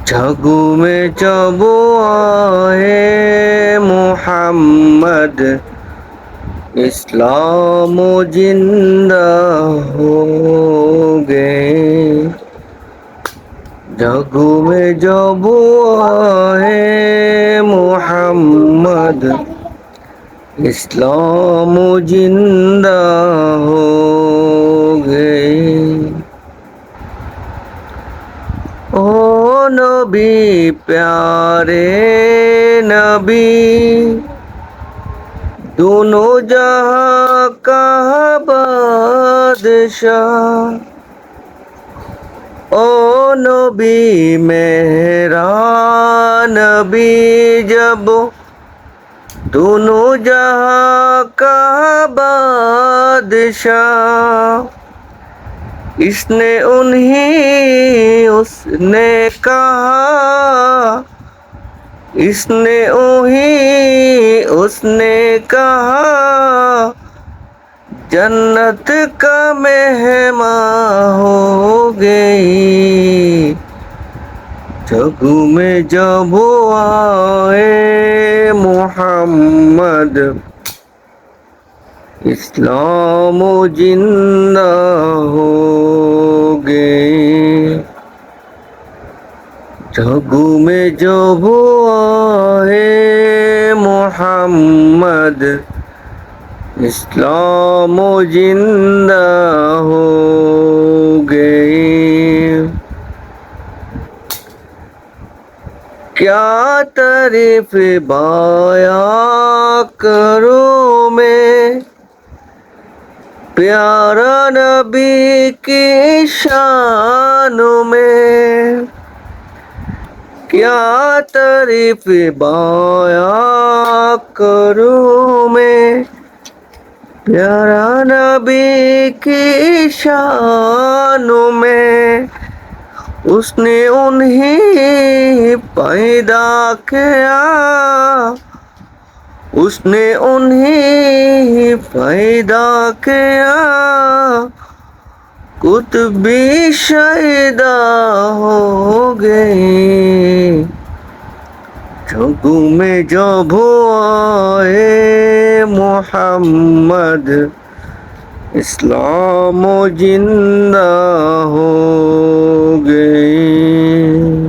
जगू में जब आए मोहम्मद इस्लाम जिंदा हो गए। जगू में जब आए मोहम्मद इस्लाम जिंदा हो गए। ओ नबी प्यारे नबी, दोनों जहां का बादशाह। ओ नबी मेरा नबी, जब दोनों जहां का बादशाह। इसने उन्हीं उसने कहा, इसने उन्हीं उसने कहा, जन्नत का मेहमान हो गई। जगू में जब आए मोहम्मद इस्लाम जिंदा हो गए। जगू में जब आए मोहम्मद इस्लाम जिंदा हो गए। क्या तारीफ बयां करूं मैं प्यारा नबी की शान में। क्या तारीफ बयां करूं मैं प्यारा नबी की शान में। उसने उन्हें पैदा किया, उसने उन्हें पैदा किया, कुतुबी शैदा हो गए। जगू में जब आए मोहम्मद इस्लाम जिंदा हो गए।